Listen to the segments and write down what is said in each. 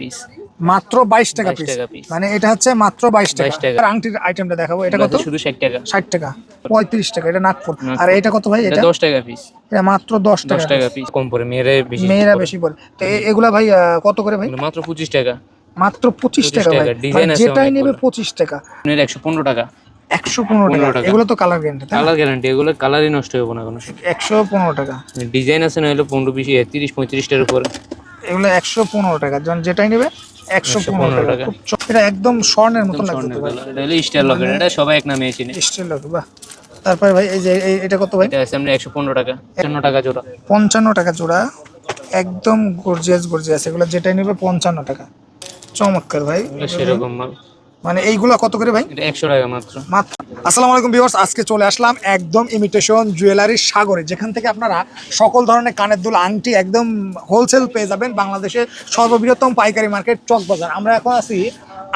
Piece. মাত্র 22 টাকা 22 piece. টাকা পিস। মানে এটা হচ্ছে মাত্র 22 টাকা। 22 টাকা। আর আংটির আইটেমটা দেখাবো, এটা কত? শুধু 60 টাকা। 60 টাকা। 35 টাকা, এটা নাগপুর। আর এটা কত ভাই? এটা এটা 10 টাকা পিস। এটা মাত্র 10 টাকা। 10 টাকা পিস কম পড়ে, মেয়েরা বেশি বলে। তো এগুলা ভাই কত করে ভাই? মাত্র 25 টাকা। মাত্র 25 টাকা ভাই। ডিজাইন আছে যেটাই নেবে অনেকগুলো। 25 টাকা। 115 টাকা। 115 টাকা। এগুলো তো কালার গ্যারান্টি, তাই না? কালার গ্যারান্টি, এগুলো কালারই নষ্ট হবে না কোনো। 115 টাকা। ডিজাইন আছে না হলো 15 20 30 35 টার উপর। এগুলো 115 টাকা। যেটাই নেবে 115 টাকা। এটা একদম স্বর্ণের মতো লাগছে তো ভাই। এটা হলো স্টাইল লকেট, এটা সবাই এক নামে চিনে। স্টিল লকেট, বাহ। তারপরে ভাই এই যে এটা কত ভাই? এটা আছে আমরা 115 টাকা। 55 টাকা জোড়া। 55 টাকা জোড়া। একদম গর্জিয়াস এগুলো, যেটাই নেবে 55 টাকা। চমৎকার ভাই। সেরকম মাল। মানে এইগুলা কত করে ভাই? এটা 100 টাকা মাত্র। আসসালামু আলাইকুম ভিউয়ার্স, আজকে চলে আসলাম একদম ইমিটেশন জুয়েলারির সাগরে, যেখান থেকে আপনারা সকল ধরনের কানের দুল, আংটি একদম হোলসেল পেয়ে যাবেন। বাংলাদেশের সর্ববৃহত্তম পাইকারি মার্কেট চকবাজার। আমরা এখন আছি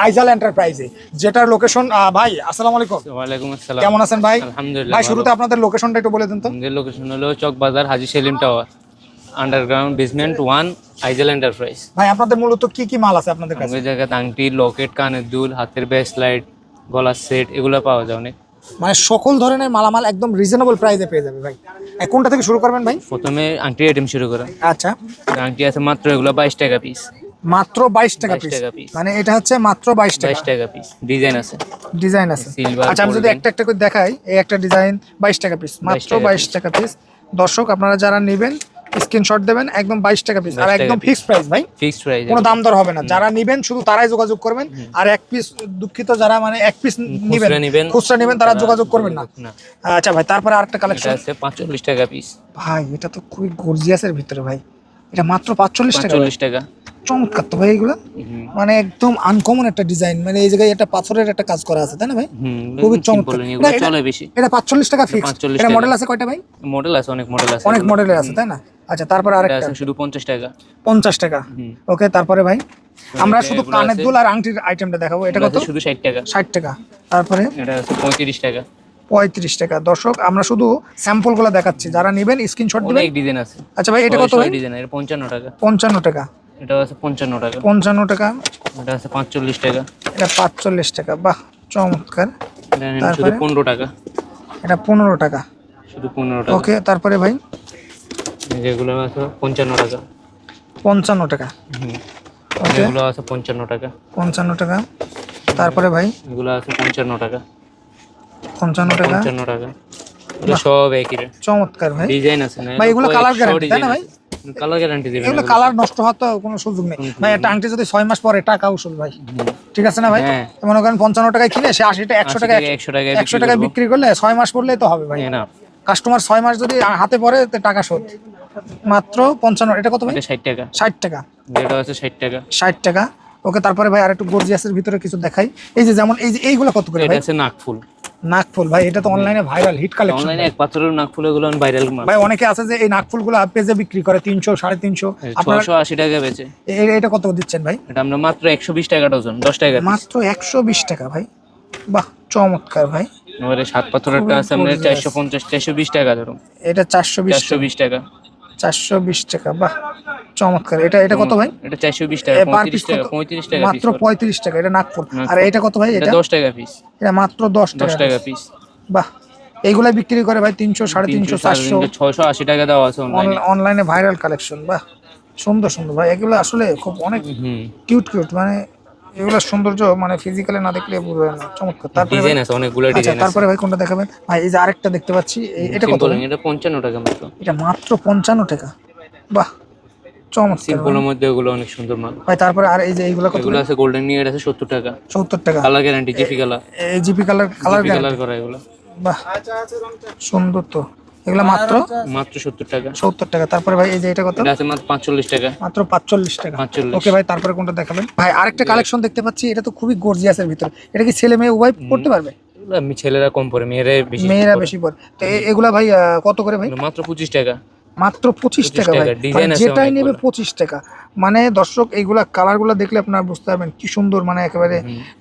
আইজাল এন্টারপ্রাইজে, যেটার লোকেশন ভাই আসসালামু আলাইকুম। ওয়ালাইকুম আসসালাম। কেমন আছেন ভাই? আলহামদুলিল্লাহ ভাই শুরুতে আপনাদের লোকেশনটা একটু বলে দিন তো। আমাদের লোকেশন হলো চকবাজার হাজী Selim tower, underground basement 1, আইজাল enterprise. ভাই আপনাদের মূলত কি কি মাল আছে আপনাদের কাছে? আমাদের জায়গায় আংটি, লকেট, কানের দুল, হাতের ব্রেসলাইট, গলার সেট এগুলো পাওয়া যায় অনেক। মানে সকল ধরনের মালামাল একদম রিজনেবল প্রাইসে পেয়ে যাবে ভাই। কোনটা থেকে শুরু করবেন ভাই? প্রথমে আংটি আইটেম শুরু করা। আচ্ছা, আংটি আছে মাত্র এগুলো 22 টাকা পিস। মাত্র 22 টাকা 22 টাকা পিস। পিস। মানে এটা হচ্ছে মাত্র 22 টাকা। 22 টাকা পিস। ডিজাইন আছে। ডিজাইন আছে। সিলভার, আচ্ছা, আমি যদি একটা একটা করে দেখাই, এই একটা ডিজাইন 22 টাকা পিস, মাত্র 22 টাকা পিস। দর্শক আপনারা যারা নেবেন স্ক্রিনশট দেবেন, একদম 22 টাকা পিস। আর একদম ফিক্সড প্রাইস ভাই, ফিক্সড প্রাইস, কোনো দাম দর হবে না। যারা নেবেন শুধু তারাই যোগাযোগ করবেন। আর এক পিস, দুঃখিত যারা মানে এক পিস নেবেন, খুচরা নেবেন, তারা যোগাযোগ করবেন না। আচ্ছা ভাই, তারপরে আরেকটা কালেকশন আছে 45 টাকা পিস। ভাই এটা তো খুবই গর্জিয়াসের ভিতরে ভাই। এটা মাত্র 45 টাকা। 45 টাকা। চমৎকার তো ভাই এগুলো। মানে একদম আনকমন একটা ডিজাইন। মানে এই জায়গায় একটা পাথরের একটা কাজ করা আছে, তাই না ভাই? খুবই চমৎকার। এগুলো চলে বেশি। এটা 45 টাকা ফিক্সড। এটা মডেল আছে কয়টা ভাই? মডেল আছে, অনেক মডেল আছে। অনেক মডেলের আছে, তাই না? আচ্ছা, তারপরে আরেকটা আছে শুধু 50 টাকা। 50 টাকা। ওকে, তারপরে ভাই আমরা শুধু কানের দুল আর আংটির আইটেমটা দেখাবো। এটা কত? শুধু 60 টাকা। 60 টাকা। তারপরে এটা আছে 35 টাকা। 35 টাকা। দর্শক আমরা শুধু স্যাম্পলগুলো দেখাচ্ছি, যারা নেবেন স্ক্রিনশট দিবেন। অনেক ডিজাইন আছে। আচ্ছা ভাই, এটা কত ভাই? ডিজাইন এটা 55 টাকা। 55 টাকা। এটা আছে 55 টাকা। 55 টাকা। এটা আছে 45 টাকা। এটা 45 টাকা। বাহ, চমৎকার। এটা শুধু 15 টাকা। এটা 15 টাকা। শুধু 15 টাকা। ওকে, তারপরে ভাই যেগুলো আছে 55 টাকা। 55 টাকা। ওকে, এগুলো আছে 55 টাকা। 55 টাকা। তারপরে ভাই এগুলো আছে 55 টাকা। 55 টাকা। 55 টাকা। এগুলো সব একই রেট। চমৎকার ভাই। ডিজাইন আছে না ভাই এগুলো কালার গ্যারান্টি, তাই না ভাই? কালার গ্যারান্টি দিবেন। এগুলো কালার নষ্ট হওয়ার তো কোনো সুযোগ নেই ভাই। একটা আংটি যদি 6 মাস পরে টাকা উসুল ভাই, ঠিক আছে না ভাই? মনে করেন 55 টাকায় কিনে সে 80 100 টাকা 100 টাকায় বিক্রি করলে 6 মাস পরলেই তো হবে ভাই। কাস্টমার 6 মাস যদি হাতে পড়ে তো টাকা শোধ। মাত্র 55। এটা কত ভাই? 60 টাকা। 60 টাকা। এটা আছে 60 টাকা। 60 টাকা। ওকে, তারপরে ভাই আরেকটু গর্জিয়াসের ভিতরে কিছু দেখাই। এই যে যেমন এই যে এইগুলো কত করে ভাই? এটা আছে নাকফুল। নাকফুল ভাই, এটা তো অনলাইনে ভাইরাল হিট কালেকশন। অনলাইনে এক পাথরের নাকফুল, এগুলো ভাইরাল মাল ভাই। অনেকে আছে যে এই নাকফুলগুলো পেজে বিক্রি করে 300 350। আপনারা 680 টাকা বেচে। এটা কত দিচ্ছেন ভাই? এটা আমরা মাত্র 120 টাকা ডজন, 10 টাকা। মাত্র 120 টাকা ভাই। বাহ, চমৎকার ভাই। আমাদের 7 পাথরেরটা আছে আমরা 450 420 টাকা ধরুন। এটা 420 টাকা। 420 টাকা। বাহ, চমৎকার। এটা কত ভাই? এটা 420 টাকা। 35 টাকা। 35 টাকা মাত্র 35 টাকা। এটা নাকফুল। আর এটা কত ভাই? এটা 10 টাকা পিস। এটা মাত্র 10 টাকা পিস। বাহ, এইগুলা বিক্রি করে ভাই 300 350 400 680 টাকা দেওয়া আছে অনলাইনে ভাইরাল কালেকশন। বাহ, সুন্দর সুন্দর ভাই। এগুলো আসলে খুব অনেক কিউট। মানে এগুলো সৌন্দর্য মানে ফিজিক্যালি না দেখলে বুঝবে না। চমৎকার। তারপরে ডিজাইন আছে, অনেকগুলো ডিজাইন আছে। তারপরে ভাই কোনটা দেখাবেন ভাই? এই যে আরেকটা দেখতে পাচ্ছি, এটা কত? এটা 55 টাকা মাত্র। এটা মাত্র 55 টাকা। বাহ, চমৎকার। সিম্পলের মধ্যে এগুলো অনেক সুন্দর মাল ভাই। তারপরে আর এই যে এইগুলো কত? এগুলো আছে গোল্ডেন নিয়ার আছে 70 টাকা। 70 টাকা। Colour guarantee, GP colour. এই জিপি কালার কালার করা এগুলো। বাহ, সুন্দর তো। এগুলো মাত্র 70 টাকা। 70 টাকা। তারপরে ভাই এই যে এটা কত? এটা আছে মাত্র 45 টাকা। মাত্র 45 টাকা। 45। ওকে ভাই, তারপরে কোনটা দেখাবেন ভাই? আরেকটা কালেকশন দেখতে পাচ্ছি, এটা তো খুবই গর্জিয়াসের ভিতরে। এটা কি ছেলে মেয়ে উভয় পড়তে পারবে? ছেলেরা কম পড়ে, মেয়েরা বেশি পড়ে। তো এগুলা ভাই কত করে ভাই? মাত্র 25 টাকা। মাত্র 25 টাকা 25 ভাই, টাকা, ডিজাইন মানে আছে যেটাই নেবে অনেকগুলো। 25 টাকা। মানে দর্শক এইগুলা কালারগুলো দেখলে আপনারা বুঝতে পারবেন কি সুন্দর, মানে একেবারে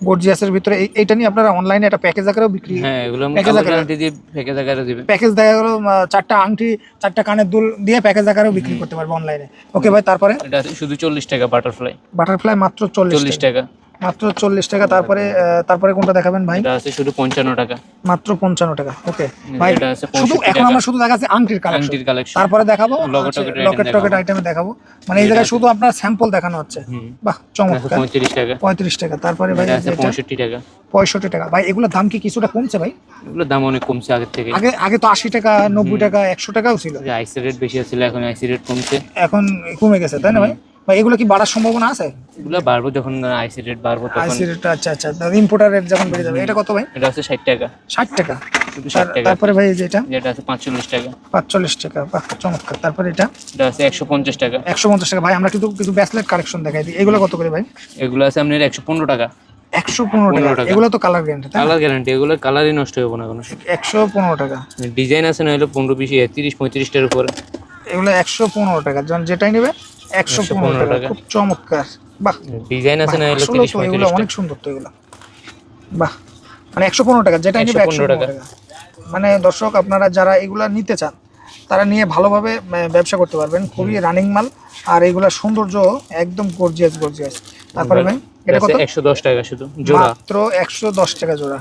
গর্জিয়াসের ভিতরে। এইটা নিয়ে আপনারা অনলাইনে একটা প্যাকেজ আকারেও বিক্রি, হ্যাঁ এগুলো আমরা প্যাকেজ কালার আকারে গ্যারান্টি দিয়ে প্যাকেজ আকারে দিবে। প্যাকেজ দেখা গেলো 4টা আংটি 4টা কানের দুল দিয়ে প্যাকেজ আকারেও বিক্রি করতে পারবো অনলাইনে। ওকে ভাই, তারপরে এটা আছে শুধু 40 টাকা বাটারফ্লাই, বাটারফ্লাই মাত্র 40 40 টাকা, টাকা। মাত্র 40 টাকা। তারপরে তারপরে কোনটা দেখাবেন ভাই? এটা আছে শুধু 55 টাকা, মাত্র 55 টাকা। ওকে ভাই, এটা আছে শুধু 65 এখন টাকা। আমরা শুধু দেখাচ্ছি আংটির কালেকশন, আংটির কালেকশন, তারপরে দেখাবো লকেট টকেট লকেট টকেট আইটেমে দেখাবো। মানে এই জায়গায় শুধু আপনার স্যাম্পল দেখানো হচ্ছে। বাহ, চমৎকার। 35 টাকা, 35 টাকা। তারপরে ভাই এটা আছে এটা 65 টাকা। 65 টাকা। ভাই এগুলোর দাম কি কিছুটা কমছে ভাই? এগুলোর দাম অনেক কমছে আগের থেকে। আগে আগে তো 80 টাকা 90 টাকা 100 টাকাও ছিল, যে আইসি রেট বেশি ছিল, এখন আইসি রেট কমছে। এখন কমে গেছে তাই না ভাই? ভাই এগুলো কি বাড়ার সম্ভাবনা আছে? এগুলো বাড়বো যখন আইসি রেট বাড়বো তখন। আইসি রেট, আচ্ছা আচ্ছা, ইম্পোর্টার রেট যখন বেড়ে যাবে। এটা কত ভাই? এটা আছে 60 টাকা, 60 টাকা। শুধু 60 টাকা। তারপরে ভাই এই যে এটা যেটা আছে 45 টাকা, 45 টাকা। বাহ, চমৎকার। তারপরে এটা এটা আছে 150 টাকা। 150 টাকা। ভাই আমরা কিন্তু কিছু ব্যাসলেট কালেকশন দেখাই দিই, এগুলো কত করে ভাই? এগুলো আছে আপনার 115 টাকা। 115 15 টাকা। টাকা। এগুলো তো কালার গ্যারান্টি তাই না? কালার গ্যারান্টি, এগুলো কালারই নষ্ট হবে না কোনো। 115 টাকা। ডিজাইন আছে না হলো 15 20 30 35 টার উপর। এগুলো 115 টাকা, যখন যেটাই নেবে 115 টাকা। টাকা। খুব চমৎকার। বাহ, ডিজাইন আছে না হলো আসলে 30 তো এগুলো 35 অনেক সুন্দর তো এগুলো। বাহ, মানে 115 টাকা, যেটাই নেবে 115 115 টাকা। মানে দর্শক আপনারা যারা এগুলা নিতে চান তারা নিয়ে ভালোভাবে ব্যবসা করতে পারবেন। খুবই রানিং মাল, আর এগুলা সৌন্দর্য একদম গর্জিয়াস গর্জিয়াস। তারপরে ভাই এটা কত? 110 টাকা শুধু জোড়া। মাত্র 110 টাকা জোড়া।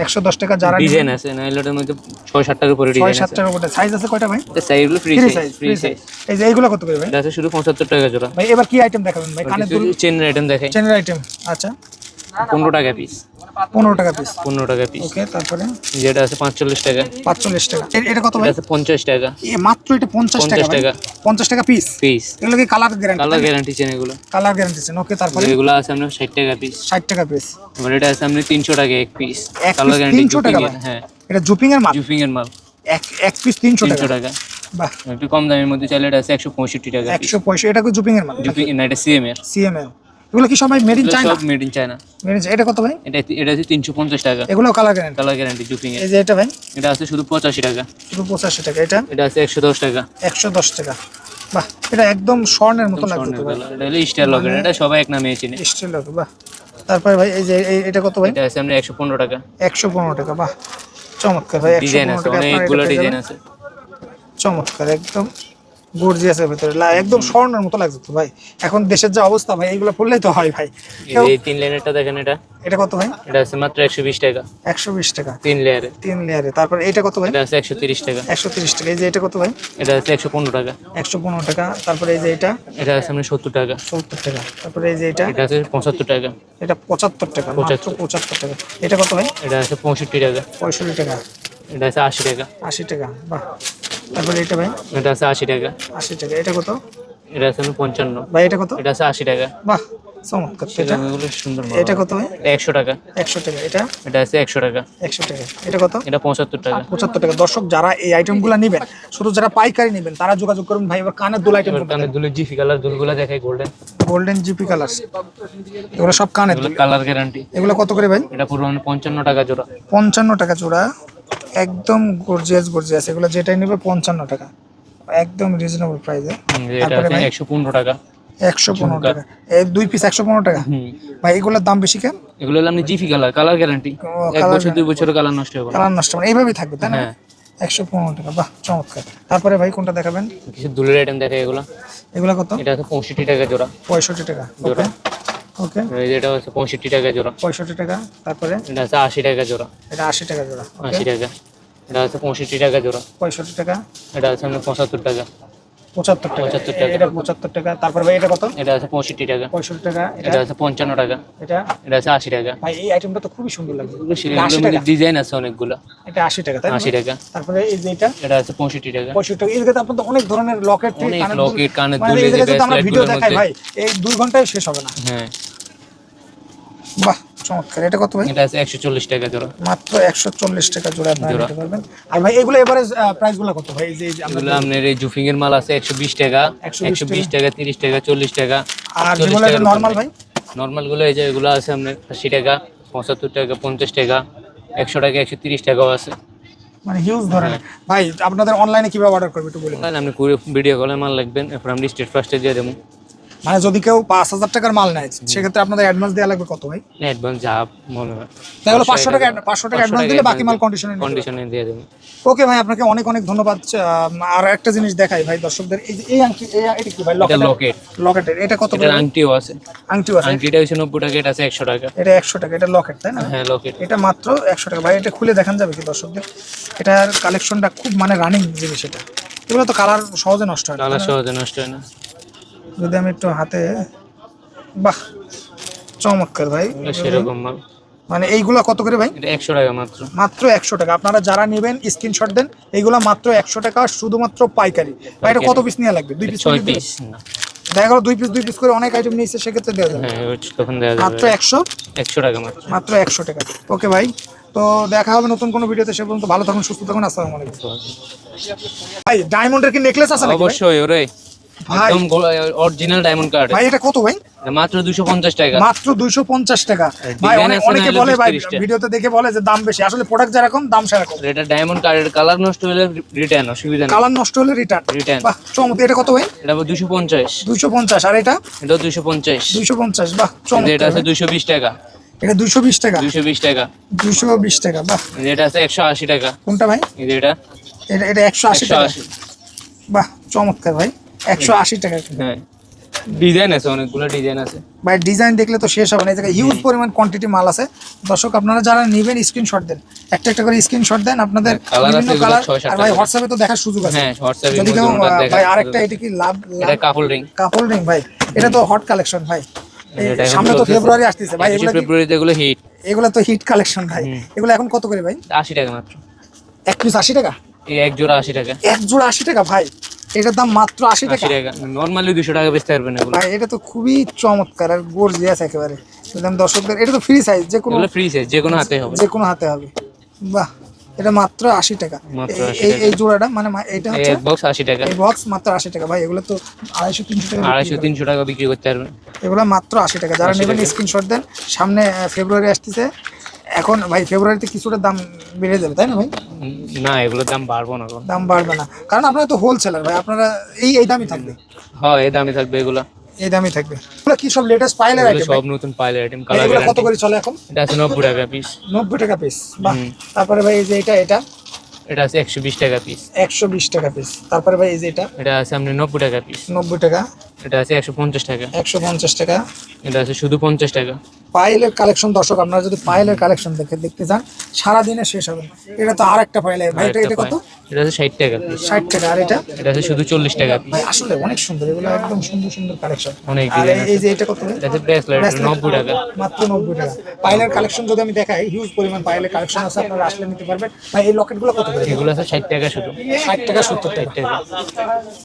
110 টাকা। যারা ডিজাইন আছে না হলো এর মধ্যে 6 7 টার উপরে ডিজাইন 6 আছে। 7টার উপরে সাইজ আছে কয়টা ভাই? এটা সাইজগুলো free free size, size, free free size. Size. এই যে এইগুলো কত করে ভাই? এটা আছে শুধু 75 টাকা জোড়া। ভাই এবার কি আইটেম দেখাবেন ভাই? কানের দুল, চেনের আইটেম দেখাই, চেনের আইটেম। আচ্ছা, 15 টাকা পিস, 15 টাকা পিস। 15 টাকা পিস। ওকে, তারপরে যেটা আছে 45 টাকা, 45 টাকা। এটা কত ভাই? এটা আছে 50 টাকা মাত্র এটা 50 টাকা 50 ভাই? টাকা। 50 টাকা পিস। পিস। এগুলো কি colour guarantee? Colour guarantee chain এগুলো। কালার গ্যারান্টি আছে। ওকে, তারপরে এগুলো আছে আপনার 60 টাকা পিস। 60 টাকা পিস। এবার এটা আছে আপনার 300 টাকা এক পিস। এক কালার পিস গ্যারান্টি 300 টাকা ভাই? হ্যাঁ, এটা জুপিং এর মাল? জুফিং এর মাল। এক পিস 300 300 টাকা। টাকা। বাহ, একটু কম দামের মধ্যে চাইলে এটা আছে 165 টাকা পিস। 165। এটা কি জুপিং এর মাল? জুফিং না, এটা সিএম এর। সিএমএল। এগুলো কি সবাই মেড ইন এগুলো চায়না? সব মেড ইন চায়না। এটা কত ভাই? এটা আছে 350 টাকা। এগুলো কালার গ্যারান্টি? কালার গ্যারান্টি জুফিং এর। এই যে এটা ভাই? এটা আছে শুধু 85 টাকা। শুধু 85 টাকা। এটা? এটা আছে 110 টাকা। 110 টাকা। বাহ, এটা একদম স্বর্ণের মতো লাগছে তো ভাই। এটা হলো স্টার লকেট, এটা সবাই এক নামে চিনে। স্টিল লোক। বাহ, তারপরে ভাই এই যে এটা কত ভাই? এটা আছে আমরা 115 টাকা। 115 টাকা। বাহ, চমৎকার ভাই। ডিজাইন 115 আছে টাকা আপনারা অনেকগুলো এটা পেয়ে ডিজাইন যাবেন। আছে। চমৎকার, একদম গর্জিয়াসের ভিতরে একদম স্বর্ণের মতো লাগছে তো ভাই। এখন দেশের যে অবস্থা ভাই, এগুলো পড়লেই তো হয় ভাই। এই যে 3 লাইনেরটা দেখেন, এটা কত ভাই? এটা আছে মাত্র 120 টাকা, 120 টাকা। 3 লেয়ারে। 3 লেয়ারে। তারপর এটা কত ভাই? এটা আছে 130 টাকা। 130 টাকা। এই যে এটা কত ভাই? এটা আছে 115 টাকা। 115 টাকা। তারপরে এই যে এটা? এটা আছে আমরা 70 টাকা। 70 টাকা। তারপরে এই যে এটা? এটা আছে 75 টাকা। এটা 75 টাকা। মাত্র 75 টাকা। এটা কত ভাই? এটা আছে 65 টাকা। 65 টাকা। এটা আছে 80 টাকা। 80 টাকা। বাহ, তারপরে এটা ভাই? এটা আছে 80 টাকা। 80 টাকা। এটা কত এটা আছে 55। ভাই? এটা কত? এটা আছে 80 টাকা। বাহ, চমৎকার। এটা? এগুলো সুন্দর মাল। এটা কত ভাই? এটা 100 টাকা। 100 টাকা। এটা? এটা আছে 100 টাকা। 100 টাকা। এটা কত? এটা 75 টাকা। 75 টাকা। দর্শক যারা এই আইটেমগুলো নেবেন, শুধু যারা পাইকারি নেবেন তারা যোগাযোগ করুন ভাই। এবার কানের দুল আইটেম, এবার কানের দুলের জিফি কালার দুলগুলো দেখাই, গোল্ডেন। গোল্ডেন জিপি কালার, এগুলো সব কানের এগুলো দুল। Colour guarantee. এগুলো কত করে ভাই? এটা পুরো 55 টাকা জোড়া। 55 টাকা জোড়া। একদম গর্জিয়াস গর্জিয়াস। এগুলো যেটাই নেবে 55 টাকা, একদম রিজনেবল প্রাইসে। এটা তারপরে আছে ভাই? 115 টাকা। 115 টাকা। এই 2 পিস 115 টাকা। ভাই এগুলোর দাম বেশি কেন? এগুলো হলো আপনি জিফি কালার, কালার গ্যারান্টি। এক কালার বছর 2 বছরের কালার নষ্ট হবে না। কালার নষ্ট মানে এইভাবেই থাকবে তাই না? হ্যাঁ। 115 টাকা। বাহ, চমৎকার। তারপরে ভাই কোনটা দেখাবেন? কিছু দুলের আইটেম দেখাই এগুলো। এগুলো কত? এটা আছে 65 টাকা জোড়া। 65 টাকা। জোড়া। ওকে, এই যে এটা হচ্ছে 65 টাকা জোড়া। 65 টাকা। তারপরে এটা আছে 80 টাকা জোড়া। এটা 80 টাকা জোড়া। 80 টাকা। এটা আছে 65 টাকা জোড়া। 65 টাকা। এটা আছে আপনার 75 টাকা। 75 টাকা। 75 টাকা। এটা 75 টাকা। তারপরে ভাই এটা কত? এটা আছে 65 টাকা। 65 টাকা। এটা এটা? আছে 55 টাকা। এটা? এটা আছে 80 টাকা। ভাই এই আইটেমটা তো খুবই সুন্দর লাগছে। এগুলো এটা 80 টাকা। ডিজাইন আছে অনেকগুলো। এটা 80 টাকা তাই না? 80 টাকা। তারপরে এই যে এটা? এটা আছে 65 টাকা। 65 টাকা। এর জায়গাতে আপনার তো অনেক ধরনের লকেট, অনেক লকেট, কানের মানে দুল, এই এই যে জায়গায় যদি আমরা bracelet ভিডিও গুলোর দেখাই মধ্যে। ভাই এই 2 ঘন্টায় শেষ হবে না। হ্যাঁ। বাহ, চমৎকার। এটা কত ভাই? এটা আছে 140 টাকা জোড়া। মাত্র 140 টাকা জোড়া আপনারা জোড়া। নিতে পারবেন। আর ভাই এগুলো এভারেজ প্রাইস গুলো কত ভাই? এই যে আমরা এগুলো আপনার এই জুফিং এর মাল আছে 120 টাকা, 120 টাকা, 30 টাকা, 40 টাকা। আর যেগুলো নরমাল ভাই? নরমাল গুলো এই যে এগুলো আছে আপনার 80 টাকা, 75 টাকা, 50 টাকা, 100 টাকা, 130 টাকাও আছে। মানে হিউজ ধরনের। ভাই আপনাদের অনলাইনে কিভাবে অর্ডার করবে একটু বলুন। তাহলে আপনি কুরিয়ার ভিডিও কলে মাল লাগবেন, এরপর আমি স্টেট ফার্স্টে দিয়ে দেবো। মানে যদি কেউ 5,000 টাকার মাল নেয় সেক্ষেত্রে আপনাদের অ্যাডভান্স দেওয়া লাগবে কত ভাই? অ্যাডভান্স যা মনে হয় তাহলে 500 টাকা অ্যাডভান্স দিলে বাকি মাল কন্ডিশনে দিয়ে দেবো। ওকে ভাই, আপনাকে অনেক অনেক ধন্যবাদ। আর একটা জিনিস দেখাই ভাই দর্শকদের, এই যে এই আংটি, এটা কি ভাই? এটা লকেট। লকেটের এটা কত করে? এটা আংটিও আছে। আংটিও আছে। আংটিটা হচ্ছে 90 টাকা, এটা আছে 100 টাকা। এটা 100 টাকা, এটা লকেট তাই না? হ্যাঁ লকেট। এটা মাত্র 100 টাকা। ভাই এটা খুলে দেখান যাবে কি দর্শকদের? এটার কালেকশনটা খুব মানে রানিং জিনিস এটা। এগুলো তো কালার সহজে নষ্ট হয় না। কালার সহজে নষ্ট হয় না। যদি আমি একটু হাতে, বাহ চমৎকার ভাই। সেরকম মাল। মানে এইগুলা কত করে ভাই? এটা 100 টাকা মাত্র। মাত্র 100 টাকা। আপনারা যারা নেবেন স্ক্রিনশট দেন। এইগুলা মাত্র 100 টাকা, শুধুমাত্র পাইকারি। ভাই এটা কত পিস নেওয়া লাগবে? 2 পিস? 6 পিস। দেখা গেল 2 পিস করে অনেক আইটেম নিয়েছে, সেক্ষেত্রে দেওয়া যাবে। হ্যাঁ তখন দেওয়া যাবে। মাত্র 100 টাকা মাত্র। মাত্র 100 টাকা। ওকে ভাই, তো দেখা হবে নতুন কোনো ভিডিওতে। সে পর্যন্ত ভালো থাকুন, সুস্থ থাকুন। আসসালামু আলাইকুম। ভাই ডায়মন্ডের কি নেকলেস আছে নাকি? অবশ্যই ওরে, ভাই একদম অরিজিনাল ডায়মন্ড কার্ড। ভাই এটা কত ভাই? মাত্র 250 টাকা। মাত্র 250 টাকা। ভাই ডিজাইন আছে অনেকে না, বলে ভাই 30 টা। ভিডিওতে দেখে বলে যে দাম বেশি, আসলে প্রোডাক্ট যেরকম দাম সেরকম। এটা ডায়মন্ড কার্ডের কালার নষ্ট হলে রিটার্ন, অসুবিধা নেই। কালার নষ্ট হলে রিটার্ন। রিটার্ন। বাহ চমৎকার। এটা কত ভাই? এটা 250। 250। আর এটা? এটা 250। 250। বাহ এটা চমৎকার আছে ভাই। 220 টাকা। এটা 220 টাকা। 220 টাকা। 220 টাকা। বাহ। এটা আছে 180 টাকা। কোনটা ভাই? এটা এটা এটা 180 টাকা। 180। বাহ চমৎকার ভাই। 180 টাকা। হ্যাঁ ডিজাইন আছে, অনেকগুলো ডিজাইন আছে ভাই। ডিজাইন দেখলে তো শেষ হবে না, এই জায়গায় হিউজ পরিমাণ কোয়ান্টিটি মাল আছে। দর্শক আপনারা যারা নেবেন স্ক্রিনশট দেন, একটা একটা করে স্ক্রিনশট দেন। আপনাদের কালার আছে বিভিন্ন এগুলো কালার। 6-7 আর ভাই টাকা। হোয়াটসঅ্যাপে তো দেখার সুযোগ আছে। হ্যাঁ হোয়াটসঅ্যাপে যদি কেউ দেখা। ভাই আরেকটা, এটা কি লাভ? এটা কাপল রিং। কাপল রিং ভাই, এটা তো হট কালেকশন ভাই। এই এটা এখন সামনে তো চলতেছে। ফেব্রুয়ারি আসতেছে ভাই, এগুলো কি- ফেব্রুয়ারিতে এগুলো হিট। এগুলো তো হিট কালেকশন ভাই। এগুলো এখন কত করে ভাই? 80 টাকা মাত্র। এক পিস 80 টাকা? এই এক জোড়া 80 টাকা। এক জোড়া 80 টাকা ভাই? এটার দাম মাত্র 80 টাকা? 80 টাকা। নরমালি 200 টাকা বেচতে পারবেন এগুলো। ভাই এটা তো খুবই চমৎকার আর গর্জিয়াস একেবারে। একদম দর্শকদের, এটা তো ফ্রি সাইজ, যে কোনো এগুলো ফ্রি সাইজ, যে কোনো হাতে হবে। যে কোনো হাতে হবে। বাহ, এটা মাত্র 80 টাকা। মাত্র 80 এই টাকা। এই জোড়াটা মানে এটা এই হচ্ছে এক বক্স 80 টাকা। এই বক্স মাত্র 80 টাকা। ভাই এগুলো তো 250-300 টাকা। 250-300 টাকা বিক্রি করতে পারবেন। এগুলো মাত্র 80 টাকা। যারা 80 নেবেন টাকা। স্ক্রিনশট দেন। সামনে ফেব্রুয়ারি আসতেছে। এখন ভাই ফেব্রুয়ারিতে কিছুটা দাম বেড়ে যাবে তাই না ভাই? না এগুলোর দাম বাড়বো না এখন। দাম বাড়বে না, কারণ আপনারা তো হোলসেলার ভাই। আপনারা এই দামই থাকবে। হ্যাঁ এই দামে থাকবে এগুলো। এই দামই থাকবে। এগুলো কি সব লেটেস্ট পাইলের এগুলো আইটেম? সব নতুন পাইল আইটেম, কালার এগুলো কত গ্যারান্টি। করে চলে এখন? এটা আছে 90 টাকা পিস। 90 টাকা পিস। বাহ। তারপরে ভাই এই যে এটা এটা আছে 120 টাকা পিস। 120 টাকা পিস। তারপরে ভাই এই যে এটা আছে আপনি 90 টাকা পিস। 90 টাকা। এটা আছে 150 টাকা। 150 টাকা। এটা আছে শুধু 50 টাকা। পাইলের কালেকশন দর্শক, আপনারা যদি পাইলের কালেকশন দেখতে চান সারাদিনে শেষ হবে না। এটা তো আরেকটা পাইলের ভাই। এটা কত? এটা আছে 60 টাকা পিস। 60 টাকা। আর এটা? এটা আছে শুধু 40 টাকা পিস। ভাই আসলে অনেক সুন্দর, এগুলো একদম সুন্দর সুন্দর কালেকশন। অনেক আর ডিজাইন এই আছে। যে এটা কত? এটা আছে ব্রেসলেট, 90 টাকা। মাত্র 90 টাকা। পাইলের কালেকশন যদি আমি দেখাই, হিউজ পরিমাণ পাইলের কালেকশন আছে, আপনারা আসলে নিতে পারবেন। ভাই এই লকেটগুলো কত করে? এগুলো আছে 60 টাকা শুধু। 60 টাকা 70 টাকা। 60 টাকা।